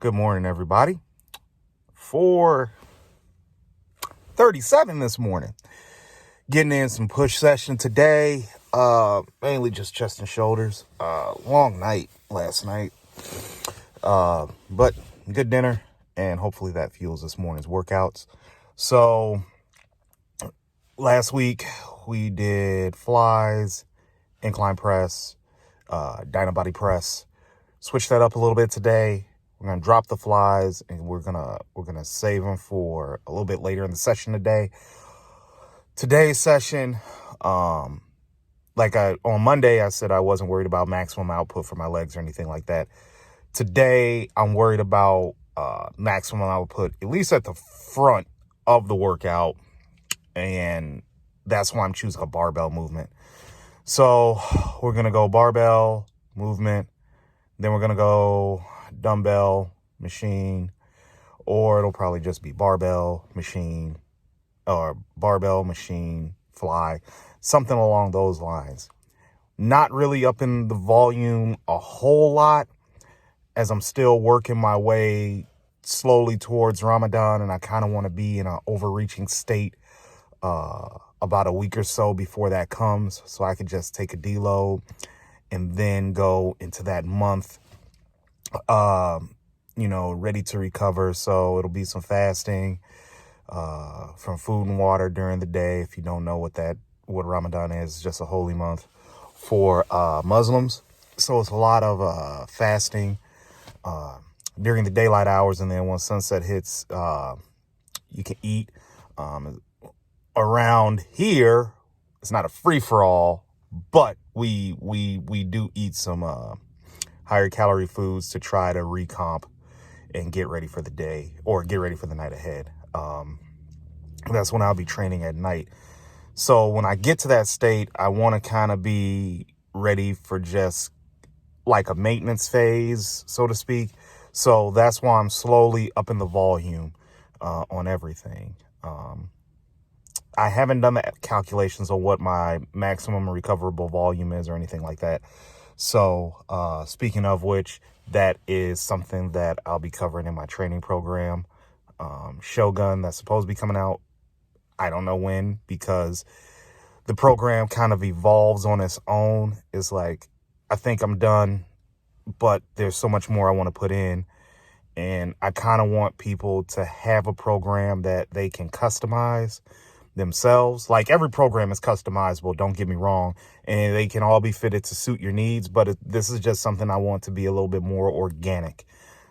Good morning, everybody. 4:37 this morning. Getting in some push session today. Mainly just chest and shoulders. Long night last night. But good dinner, and hopefully that fuels this morning's workouts. So last week we did flies, incline press, dyno body press. Switch that up a little bit today. We're gonna drop the flies, and we're gonna save them for a little bit later in the session today. Today's session, on Monday, I said I wasn't worried about maximum output for my legs or anything like that. Today, I'm worried about maximum output, at least at the front of the workout, and that's why I'm choosing a barbell movement. So we're gonna go barbell movement. Then we're going to go dumbbell, machine, or it'll probably just be barbell, machine, or barbell, machine, fly, something along those lines. Not really up in the volume a whole lot, as I'm still working my way slowly towards Ramadan, and I kind of want to be in an overreaching state about a week or so before that comes, so I could just take a deload and then go into that month, ready to recover. So it'll be some fasting from food and water during the day. If you don't know what Ramadan is, it's just a holy month for Muslims. So it's a lot of fasting during the daylight hours, and then once sunset hits, you can eat. Around here, it's not a free-for-all, but we do eat some higher calorie foods to try to recomp and get ready for the day, or get ready for the night ahead. That's when I'll be training at night. So when I get to that state, I want to kind of be ready for just like a maintenance phase, so to speak. So that's why I'm slowly upping the volume on everything. I haven't done the calculations on what my maximum recoverable volume is or anything like that. So speaking of which, that is something that I'll be covering in my training program. Shogun, that's supposed to be coming out, I don't know when, because the program kind of evolves on its own. It's like, I think I'm done, but there's so much more I want to put in. And I kind of want people to have a program that they can customize themselves. Like, every program is customizable, don't get me wrong, and they can all be fitted to suit your needs, but this is just something I want to be a little bit more organic.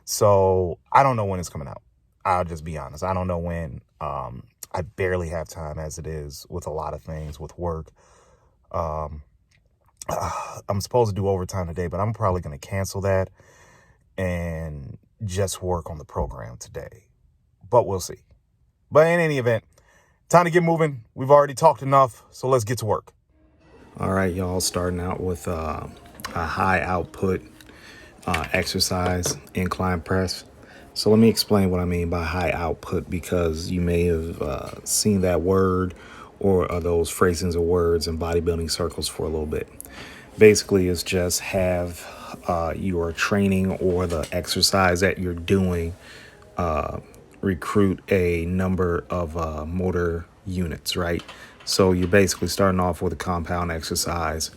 So I don't know when it's coming out. I'll just be honest, I don't know when. I barely have time as it is with a lot of things with work. I'm supposed to do overtime today, but I'm probably going to cancel that and just work on the program today, but we'll see. But in any event, time to get moving. We've already talked enough, so let's get to work. All right, y'all, starting out with a high output exercise, incline press. So let me explain what I mean by high output, because you may have seen that word or those phrasings of words in bodybuilding circles for a little bit. Basically, it's just have your training or the exercise that you're doing recruit a number of motor units, right? So you're basically starting off with a compound exercise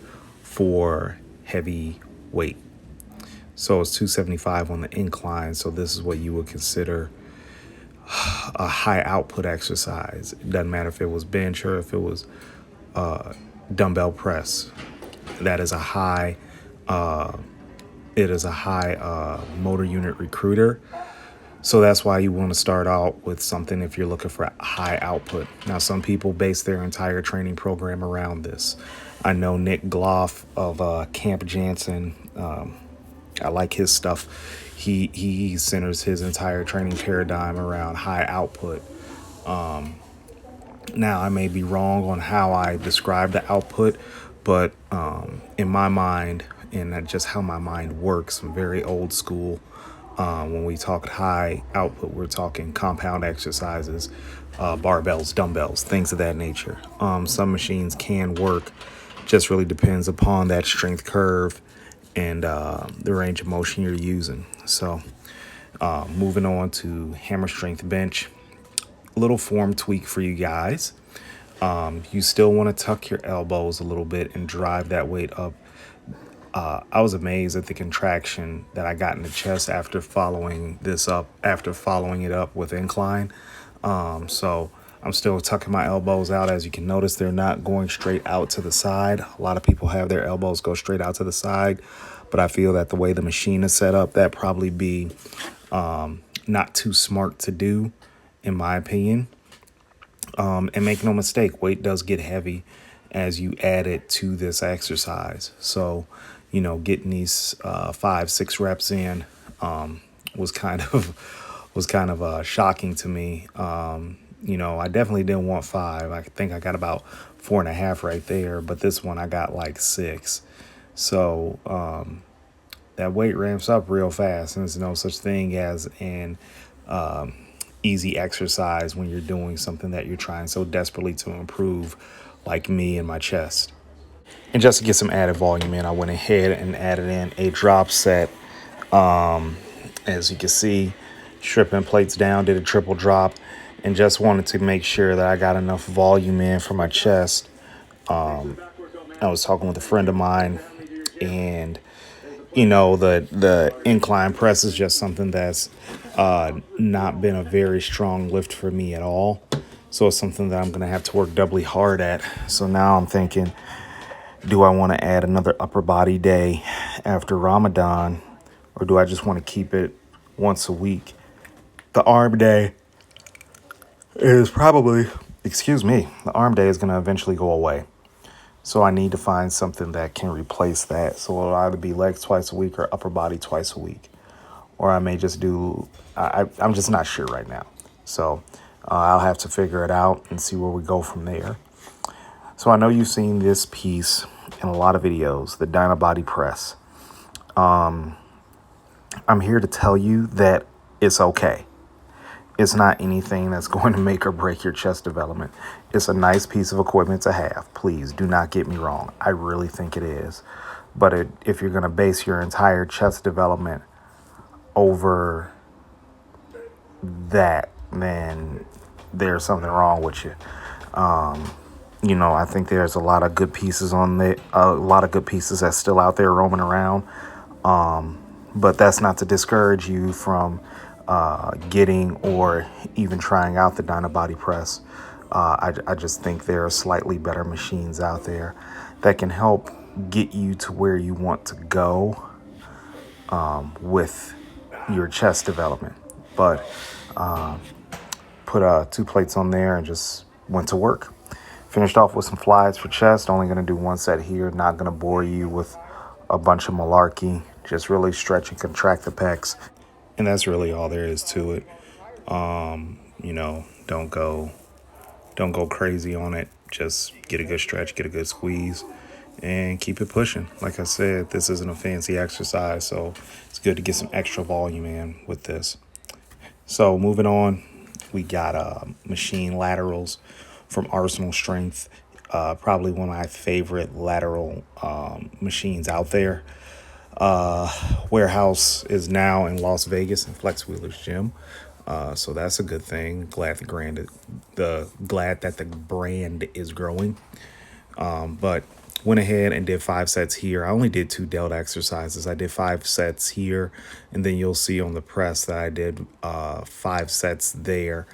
for heavy weight. So it's 275 on the incline. So this is what you would consider a high output exercise. It doesn't matter if it was bench or if it was dumbbell press. That is a high, motor unit recruiter. So that's why you want to start out with something if you're looking for high output. Now, some people base their entire training program around this. I know Nick Gloff of Camp Jansen. I like his stuff. He centers his entire training paradigm around high output. Now, I may be wrong on how I describe the output, but in my mind, and just how my mind works, I'm very old school. When we talk high output, we're talking compound exercises, barbells, dumbbells, things of that nature. Some machines can work, just really depends upon that strength curve and the range of motion you're using. So Moving on to hammer strength bench. A little form tweak for you guys. You still want to tuck your elbows a little bit and drive that weight up. I was amazed at the contraction that I got in the chest after following it up with incline. So I'm still tucking my elbows out. As you can notice, they're not going straight out to the side. A lot of people have their elbows go straight out to the side, but I feel that the way the machine is set up, that probably be not too smart to do, in my opinion. And make no mistake, weight does get heavy as you add it to this exercise. So, getting these 5-6 reps in was kind of shocking to me. I definitely didn't want 5. I think I got about 4.5 right there, but this one I got like 6. So that weight ramps up real fast, and there's no such thing as an easy exercise when you're doing something that you're trying so desperately to improve, like me and my chest. And just to get some added volume in, I went ahead and added in a drop set. As you can see, stripping plates down, did a triple drop, and just wanted to make sure that I got enough volume in for my chest. I was talking with a friend of mine, and the incline press is just something that's not been a very strong lift for me at all. So it's something that I'm going to have to work doubly hard at. So now I'm thinking, do I want to add another upper body day after Ramadan, or do I just want to keep it once a week? The arm day is probably, the arm day is going to eventually go away. So I need to find something that can replace that. So it'll either be legs twice a week or upper body twice a week. Or I may just do, I'm just not sure right now. So I'll have to figure it out and see where we go from there. So I know you've seen this piece in a lot of videos, the Dynabody press. I'm here to tell you that it's okay. It's not anything that's going to make or break your chest development. It's a nice piece of equipment to have. Please do not get me wrong. I really think it is. But if you're going to base your entire chest development over that, then there's something wrong with you. I think there's a lot of good pieces that's still out there roaming around. But that's not to discourage you from getting or even trying out the Dynabody press. I just think there are slightly better machines out there that can help get you to where you want to go with your chest development. But put 2 plates on there and just went to work. Finished off with some flies for chest. Only going to do 1 set here. Not going to bore you with a bunch of malarkey. Just really stretch and contract the pecs. And that's really all there is to it. Don't go crazy on it. Just get a good stretch, get a good squeeze, and keep it pushing. Like I said, this isn't a fancy exercise, so it's good to get some extra volume in with this. So moving on, we got machine laterals from Arsenal Strength. Probably one of my favorite lateral machines out there. Warehouse is now in Las Vegas in Flex Wheeler's gym. So that's a good thing. Glad that the brand is growing. But went ahead and did 5 sets here. I only did 2 delt exercises. I did 5 sets here, and then you'll see on the press that I did 5 sets there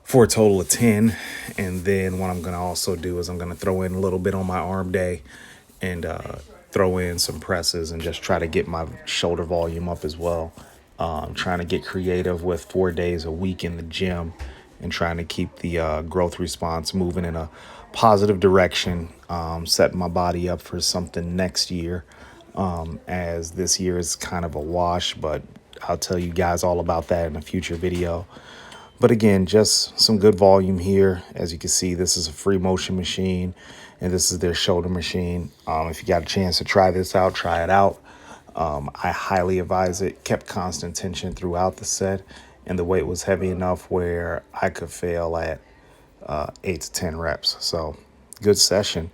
for a total of 10. And then what I'm going to also do is I'm going to throw in a little bit on my arm day and throw in some presses and just try to get my shoulder volume up as well. Trying to get creative with 4 days a week in the gym and trying to keep the growth response moving in a positive direction, setting my body up for something next year, as this year is kind of a wash, but I'll tell you guys all about that in a future video. But again, just some good volume here. As you can see, this is a free motion machine, and this is their shoulder machine. If you got a chance to try this out, try it out. I highly advise it. Kept constant tension throughout the set, and the weight was heavy enough where I could fail at 8 to 10 reps. So good session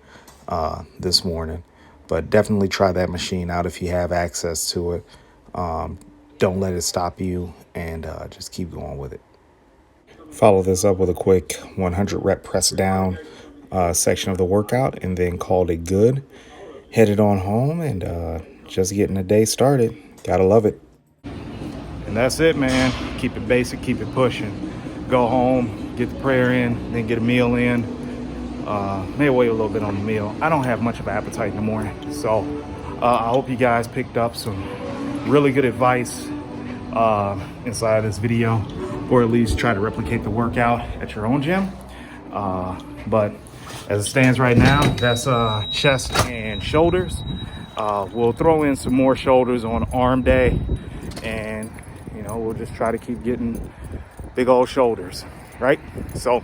this morning, but definitely try that machine out if you have access to it. don't let it stop you, and just keep going with it. Follow this up with a quick 100 rep press down section of the workout, and then called it good. Headed on home and just getting the day started. Gotta love it. And that's it, man. Keep it basic, keep it pushing. Go home, get the prayer in, then get a meal in. May wait a little bit on the meal. I don't have much of an appetite in the morning, so I hope you guys picked up some really good advice inside this video, or at least try to replicate the workout at your own gym. But as it stands right now, that's chest and shoulders. We'll throw in some more shoulders on arm day, and we'll just try to keep getting big old shoulders, right? So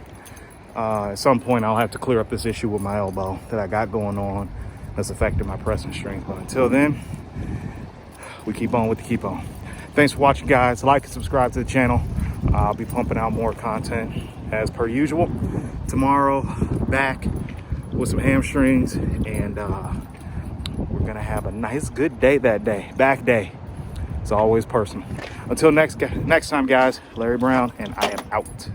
at some point I'll have to clear up this issue with my elbow that I got going on that's affecting my pressing strength. But until then, we keep on with the keep on. Thanks for watching, guys. Like and subscribe to the channel. I'll be pumping out more content as per usual. Tomorrow, back with some hamstrings, and we're gonna have a nice good day that day. Back day. It's always personal. Until next time, guys, Larry Brown, and I am out.